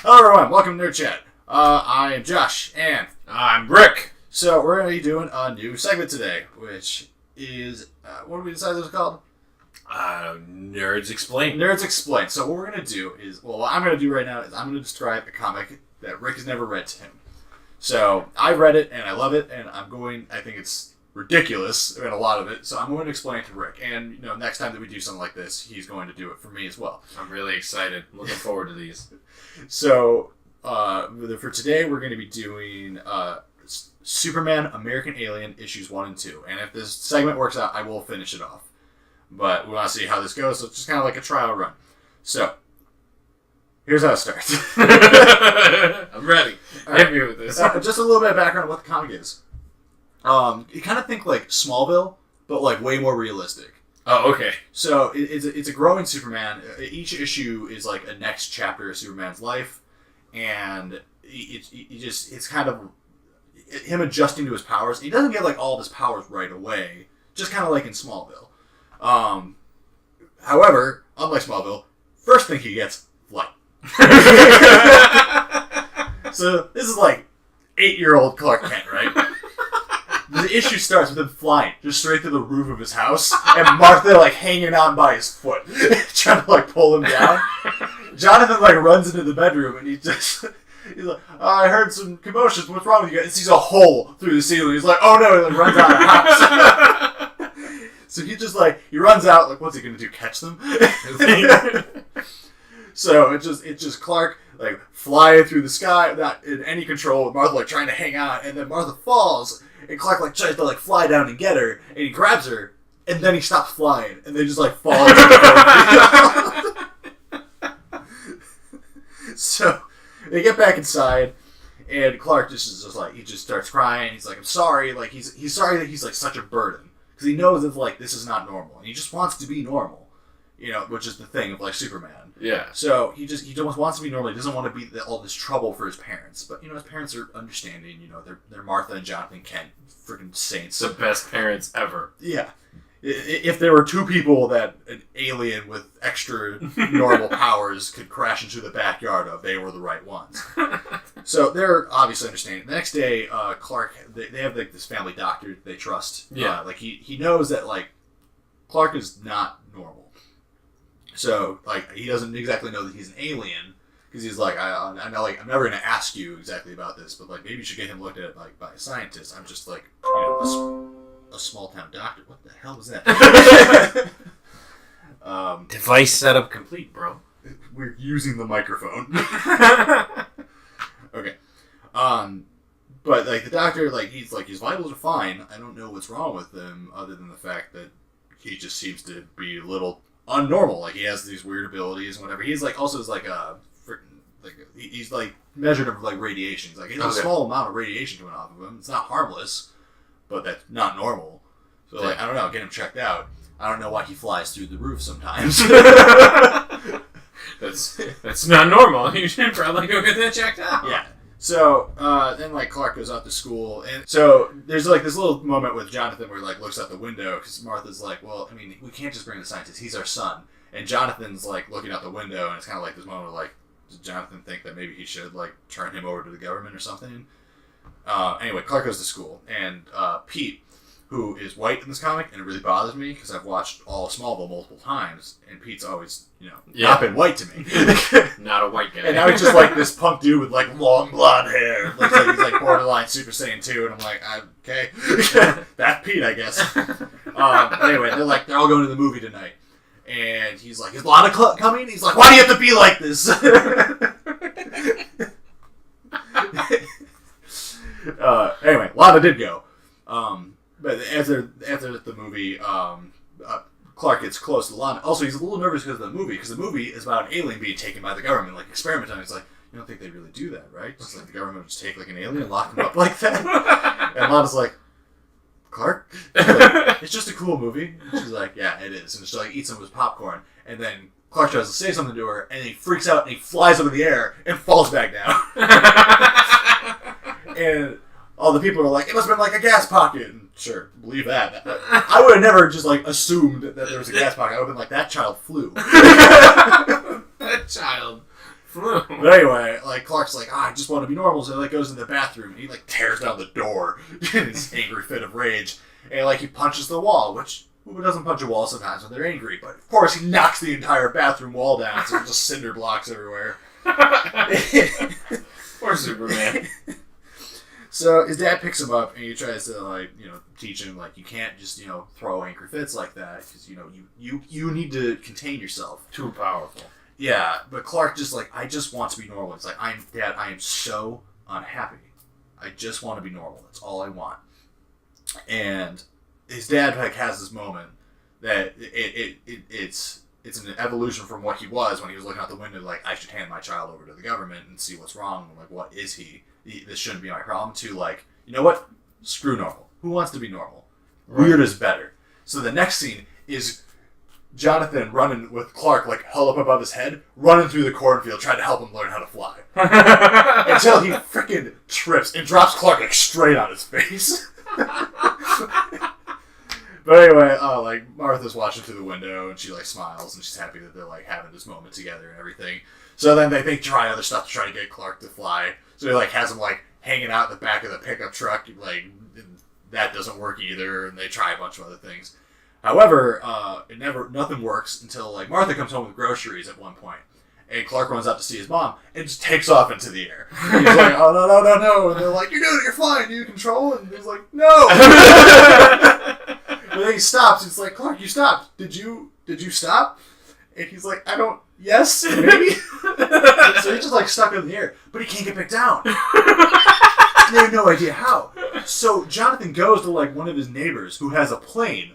Hello everyone, welcome to NerdChat. I am Josh, and I'm Rick. So we're going to be doing a new segment today, which is, what did we decide it was called? Nerds Explain. Nerds Explain. So what we're going to do is, well, what I'm going to do right now is I'm going to describe a comic that Rick has never read to him. So I read it, and I love it, and I think it's ridiculous in a lot of it, so I'm going to explain it to Rick. And, next time that we do something like this, he's going to do it for me as well. I'm really excited. Looking forward to these. So, for today, we're going to be doing Superman American Alien issues 1 and 2. And if this segment works out, I will finish it off. But we want to see how this goes, so it's just kind of like a trial run. So, here's how it starts. I'm ready. Hit me with this. Just a little bit of background on what the comic is. You kind of think like Smallville, but like way more realistic. Oh, okay. So it's a growing Superman. Each issue is like a next chapter of Superman's life, and it's kind of him adjusting to his powers. He doesn't get like all of his powers right away, just kind of like in Smallville. However, unlike Smallville, first thing he gets, flight. So this is like 8-year-old Clark Kent, right? The issue starts with him flying just straight through the roof of his house, and Martha like hanging on by his foot, trying to like pull him down. Jonathan like runs into the bedroom, and he's like, oh, I heard some commotions. What's wrong with you guys? And sees a hole through the ceiling. He's like, oh no, and then runs out of the house. So he runs out. Like, what's he gonna do? Catch them? So it's just Clark like flying through the sky, not in any control, with Martha like trying to hang on, and then Martha falls. And Clark like tries to like fly down and get her, and he grabs her, and then he stops flying, and they just like fall into the field. So they get back inside, and Clark just like he just starts crying. He's like, I'm sorry, like he's sorry that he's like such a burden, because he knows that like this is not normal, and he just wants to be normal, which is the thing of like Superman. Yeah. So he just wants to be normal. He doesn't want to be all this trouble for his parents. But his parents are understanding. They're Martha and Jonathan Kent, freaking saints. The best parents ever. Yeah. If there were two people that an alien with extra normal powers could crash into the backyard of, they were the right ones. So they're obviously understanding. The next day, Clark, they have like this family doctor they trust. Yeah. Like he knows that like Clark is not normal. So, like, he doesn't exactly know that he's an alien, because he's like, I know, like, I'm never going to ask you exactly about this, but, like, maybe you should get him looked at, like, by a scientist. I'm just, like, a small-town doctor. What the hell was that? Device setup complete, bro. We're using the microphone. Okay. But, like, the doctor, like, he's like, his vitals are fine. I don't know what's wrong with him, other than the fact that he just seems to be a little unnormal. Like, he has these weird abilities and whatever. He's like also is like a he's like measured of like radiation. He's like, he has a small amount of radiation coming off of him. It's not harmless, but that's not normal. So like, I don't know, get him checked out. I don't know why he flies through the roof sometimes. That's not normal. You should probably go get that checked out. Yeah. So, then, like, Clark goes out to school, and so there's, like, this little moment with Jonathan where he, like, looks out the window, because Martha's like, well, I mean, we can't just bring the scientist, he's our son. And Jonathan's, like, looking out the window, and it's kind of like this moment of, like, does Jonathan think that maybe he should, like, turn him over to the government or something? Anyway, Clark goes to school, and Pete, who is white in this comic, and it really bothers me, because I've watched all of Smallville multiple times, and Pete's always, not been white to me. Not a white guy. And now he's just like this punk dude with like long blonde hair. Looks like he's like borderline Super Saiyan 2, and I'm like, okay. That's Pete, I guess. Anyway, they're all going to the movie tonight. And he's like, is Lana coming? He's like, why do you have to be like this? Anyway, Lana did go. But after the movie, Clark gets close to Lana. Also, he's a little nervous because of the movie is about an alien being taken by the government, like experiment on. He's like, you don't think they really do that, right? Just like the government would just take like an alien and lock him up like that. And Lana's like, Clark? Like, it's just a cool movie. And she's like, yeah, it is. And she like eats some of his popcorn. And then Clark tries to say something to her, and he freaks out and he flies up in the air and falls back down. And all the people are like, it must have been like a gas pocket. And sure, believe that. I would have never just like assumed that there was a gas pocket. I would have been like, that child flew. That child flu. But anyway, like, Clark's like, I just want to be normal, so he, like, goes in the bathroom, and he, like, tears down the door in his angry fit of rage, and, like, he punches the wall, which, who doesn't punch a wall sometimes when they're angry? But, of course, he knocks the entire bathroom wall down, so there's just cinder blocks everywhere. Poor Superman. So his dad picks him up, and he tries to, like, teach him, like, you can't just, throw angry fits like that, because, you need to contain yourself. Too powerful. Yeah, but Clark just, like, I just want to be normal. It's like, Dad, I am so unhappy. I just want to be normal. That's all I want. And his dad, like, has this moment that it's an evolution from what he was when he was looking out the window, like, I should hand my child over to the government and see what's wrong. Like, what is he? This shouldn't be my problem. To, like, you know what? Screw normal. Who wants to be normal? Right. Weird is better. So the next scene is Jonathan running with Clark, like, held up above his head, running through the cornfield, trying to help him learn how to fly. Until he freaking trips and drops Clark, like, straight on his face. But anyway, like, Martha's watching through the window, and she, like, smiles, and she's happy that they're, like, having this moment together and everything. So then they try other stuff to try to get Clark to fly. So he, like, has him, like, hanging out in the back of the pickup truck, like, that doesn't work either, and they try a bunch of other things. However, nothing works until, like, Martha comes home with groceries at one point, and Clark runs out to see his mom, and just takes off into the air. And he's like, oh, no, and they're like, you're doing it, you're flying, do you control? And he's like, no! But then he stops, it's like, Clark, you stopped. Did you stop? And he's like, I don't, yes, maybe? So he's just, like, stuck in the air, but he can't get back down. They have no idea how. So Jonathan goes to, like, one of his neighbors who has a plane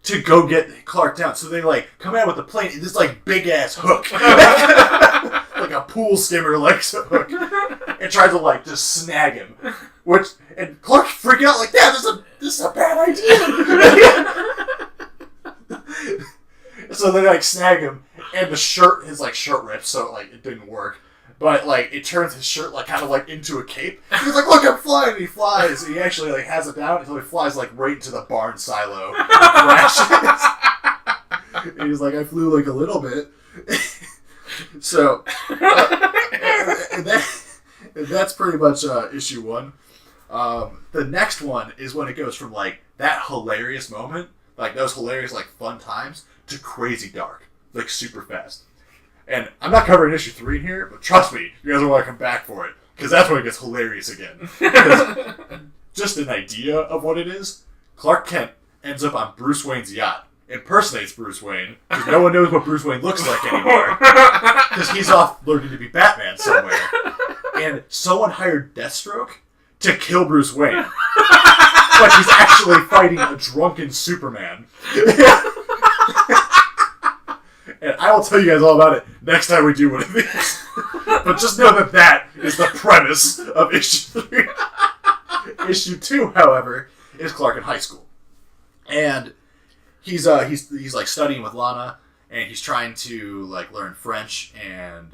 to go get Clark down. So they, like, come out with the plane and this, like, big-ass hook. Like a pool skimmer, like, hook. And tries to, like, just snag him. And Clark's freaking out, like, Dad, this is a bad idea. So they, like, snag him, and his shirt rips, so, like, it didn't work. But, like, it turns his shirt, like, kind of, like, into a cape. He's like, look, I'm flying, and he flies. And he actually, like, has it down until he flies, like, right into the barn silo. And crashes. And he's like, I flew, like, a little bit. So, and that's pretty much issue one. The next one is when it goes from, like, that hilarious moment, like, those hilarious, like, fun times, to crazy dark. Like, super fast. And I'm not covering issue 3 in here, but trust me, you guys will want to come back for it. Because that's when it gets hilarious again. Just an idea of what it is, Clark Kent ends up on Bruce Wayne's yacht. Impersonates Bruce Wayne, because no one knows what Bruce Wayne looks like anymore. Because he's off learning to be Batman somewhere. And someone hired Deathstroke to kill Bruce Wayne. But he's actually fighting a drunken Superman. And I will tell you guys all about it next time we do one of these. But just know that is the premise of issue 3. Issue 2, however, is Clark in high school. And he's like studying with Lana, and he's trying to, like, learn French, and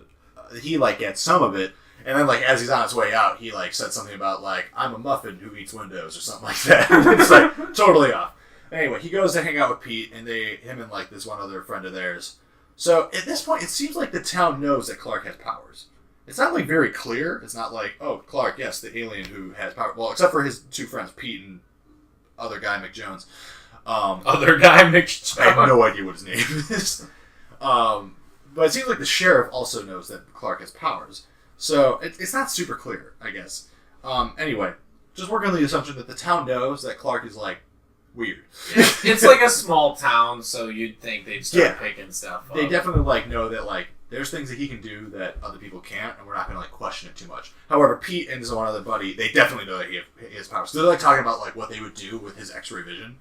he, like, gets some of it. And then, like, as he's on his way out, he, like, said something about, like, I'm a muffin who eats windows or something like that. It's, like, totally off. Anyway, he goes to hang out with Pete, and him and, like, this one other friend of theirs. So, at this point, it seems like the town knows that Clark has powers. It's not, like, very clear. It's not like, oh, Clark, yes, the alien who has power. Well, except for his two friends, Pete and other guy, McJones. Other guy, McJones. I have no idea what his name is. But it seems like the sheriff also knows that Clark has powers. So, it's not super clear, I guess. Anyway, just working on the assumption that the town knows that Clark is, like, weird. It's like a small town, so you'd think they'd start picking stuff up. They definitely, like, know that, like, there's things that he can do that other people can't, and we're not going to, like, question it too much. However, Pete and his one other buddy, they definitely know that he has powers. So they're, like, talking about, like, what they would do with his X-ray vision.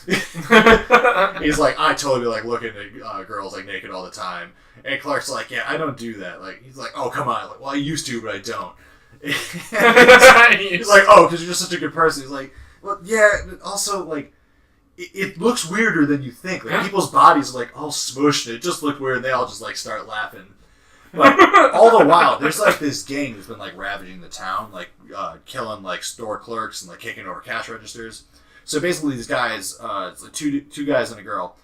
He's like, I totally be, like, looking at girls, like, naked all the time. And Clark's like, yeah, I don't do that. Like, he's like, oh, come on. Like, well, I used to, but I don't. He's like, oh, because you're just such a good person. He's like, well, yeah, but also, like, it looks weirder than you think. Like, people's bodies are, like, all smushed, and it just looked weird, and they all just, like, start laughing. But all the while, there's, like, this gang that's been, like, ravaging the town, like, killing, like, store clerks and, like, kicking over cash registers. So basically, these guys, it's like two guys and a girl,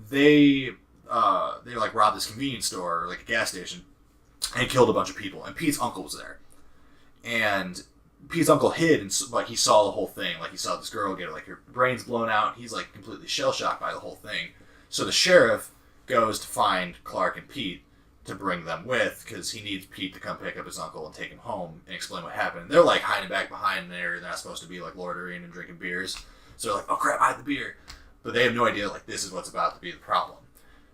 they like, rob this convenience store, or, like, a gas station, and killed a bunch of people. And Pete's uncle was there. And Pete's uncle hid, and like he saw the whole thing. Like he saw this girl get like her brains blown out. He's like completely shell shocked by the whole thing. So the sheriff goes to find Clark and Pete to bring them with because he needs Pete to come pick up his uncle and take him home and explain what happened. They're like hiding back behind there. They're not supposed to be like loitering and drinking beers. So they're like, oh crap, hide the beer. But they have no idea like this is what's about to be the problem.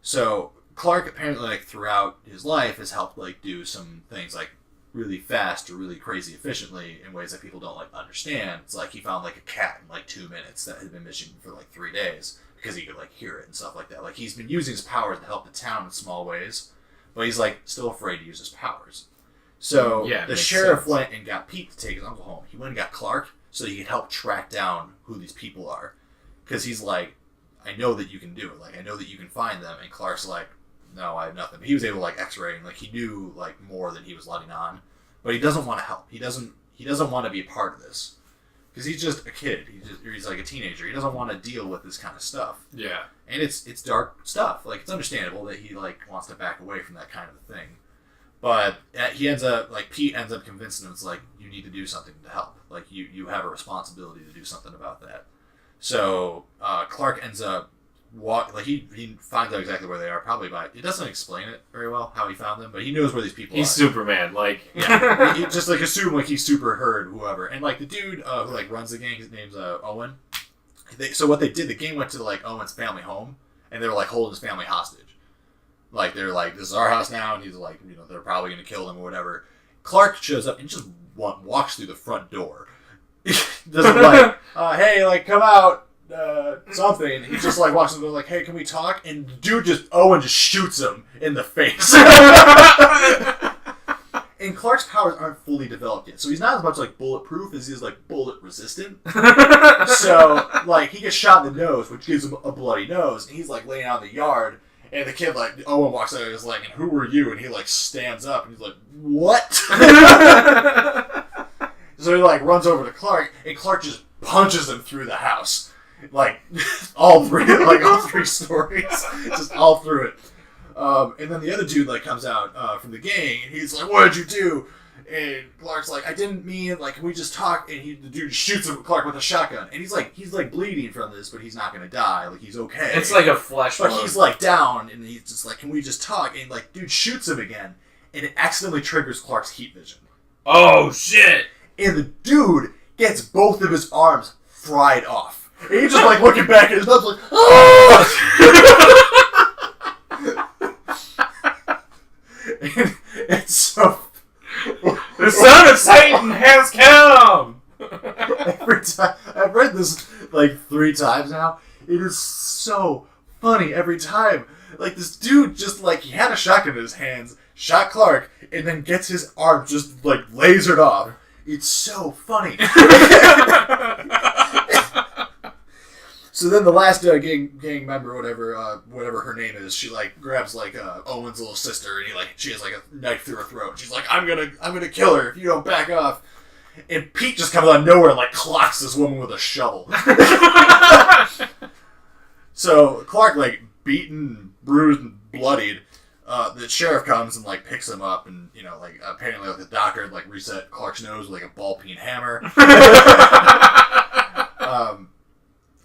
So Clark apparently like throughout his life has helped like do some things like really fast or really crazy efficiently in ways that people don't like understand. It's like he found like a cat in like 2 minutes that had been missing for like 3 days because he could like hear it and stuff like that. Like he's been using his powers to help the town in small ways, but he's like still afraid to use his powers. So the sheriff went and got Pete to take his uncle home. He went and got Clark so he could help track down who these people are. Because he's like, I know that you can do it. Like, I know that you can find them. And Clark's like, no, I have nothing. But he was able to, like, x-ray and, like, he knew, like, more than he was letting on. But he doesn't want to help. He doesn't want to be a part of this. Because he's just a kid. He's like a teenager. He doesn't want to deal with this kind of stuff. Yeah. And it's dark stuff. Like, it's understandable that he, like, wants to back away from that kind of a thing. But he ends up, like, Pete ends up convincing him, it's like, you need to do something to help. Like, you have a responsibility to do something about that. So Clark ends up he finds out exactly where they are, probably by it doesn't explain it very well how he found them, but he knows where these people are. He's Superman, like he just like assume like he's super heard whoever, and like the dude who like runs the gang, his name's Owen. So what they did, the gang went to like Owen's family home, and they were like holding his family hostage. Like they're like, this is our house now, and he's like, they're probably gonna kill him or whatever. Clark shows up and just walks through the front door. Doesn't like, hey, like, come out, something. He just like walks in the door like, hey, can we talk? And the dude Owen just shoots him in the face. And Clark's powers aren't fully developed yet, so he's not as much like bulletproof as he is like bullet resistant. So like he gets shot in the nose, which gives him a bloody nose, and he's like laying out in the yard. And the kid, like, Owen walks out and is like, and who are you? And he, like, stands up and he's like, what? So he, like, runs over to Clark, and Clark just punches him through the house. Like, all three stories. Just all through it. And then the other dude, like, comes out from the gang, and he's like, what did you do? And Clark's like, I didn't mean, like, can we just talk? And the dude shoots him, Clark with a shotgun. And he's like bleeding from this, but he's not going to die. Like, he's okay. It's like a flesh wound. But he's, like, down, and he's just like, can we just talk? And, like, dude shoots him again, and it accidentally triggers Clark's heat vision. Oh, shit! And the dude gets both of his arms fried off. And he's just, like, looking back at his nuts, like, oh! And it's so... The son of Satan has come! Every time I've read this like 3 times now. It is so funny every time. Like this dude just like he had a shotgun in his hands, shot Clark, and then gets his arm just like lasered off. It's so funny. So then the last gang member, whatever her name is, she like grabs like Owen's little sister, and she has like a knife through her throat. She's like, I'm gonna kill her if you don't back off. And Pete just comes out of nowhere and like clocks this woman with a shovel. So Clark like beaten, bruised, and bloodied. The sheriff comes and like picks him up, and like apparently like the doctor had like reset Clark's nose with like a ball-peen hammer.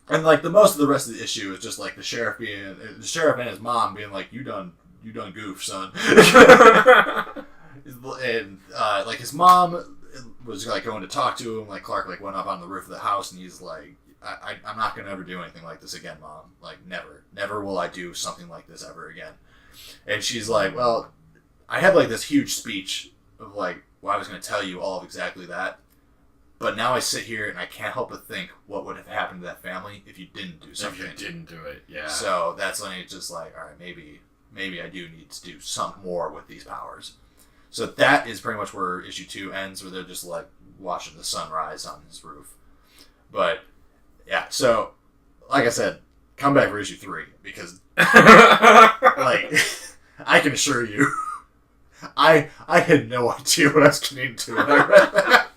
And like most of the rest of the issue is just like the sheriff and his mom being like, you done goof, son. And like his mom was like going to talk to him. Like Clark like went up on the roof of the house, and he's like, I'm not gonna ever do anything like this again, Mom. Like never will I do something like this ever again. And she's like, well, I had like this huge speech of like, well, I was gonna tell you all of exactly that. But now I sit here and I can't help but think what would have happened to that family if you didn't do something. If you didn't do it, yeah. So that's when it's just like, all right, maybe I do need to do something more with these powers. So that is pretty much where issue 2 ends, where they're just like watching the sun rise on his roof. But yeah, so like I said, come back for issue 3 because like I can assure you, I had no idea what I was getting into when I read that.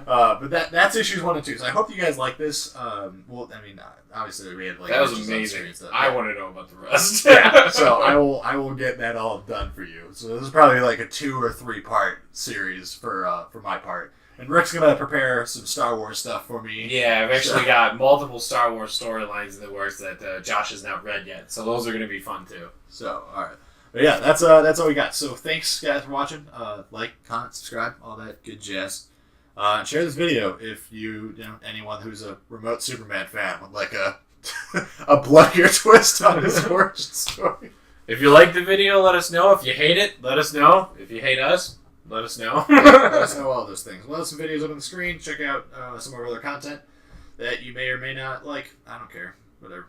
But that's issues 1 and 2. So I hope you guys like this. Well, I mean, obviously we had like that was amazing. I want to know about the rest. Yeah, so I will get that all done for you. So this is probably like a 2 or 3 part series for my part. And Rick's gonna prepare some Star Wars stuff for me. Yeah, I've actually got multiple Star Wars storylines in the works that Josh has not read yet, so those are gonna be fun too. So, all right, but yeah, that's all we got. So thanks guys for watching. Like, comment, subscribe, all that good jazz. Share this video if you know anyone who's a remote Superman fan would like a a bloodier twist on his origin story. If you like the video, let us know. If you hate it, let us know. If you hate us, let us know. Let us know all those things. We'll have some videos up on the screen. Check out some of our other content that you may or may not like. I don't care. Whatever.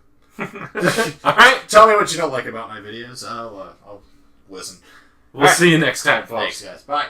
All right. Tell me what you don't like about my videos. I'll listen. We'll see you next time, folks. Thanks, guys. Bye.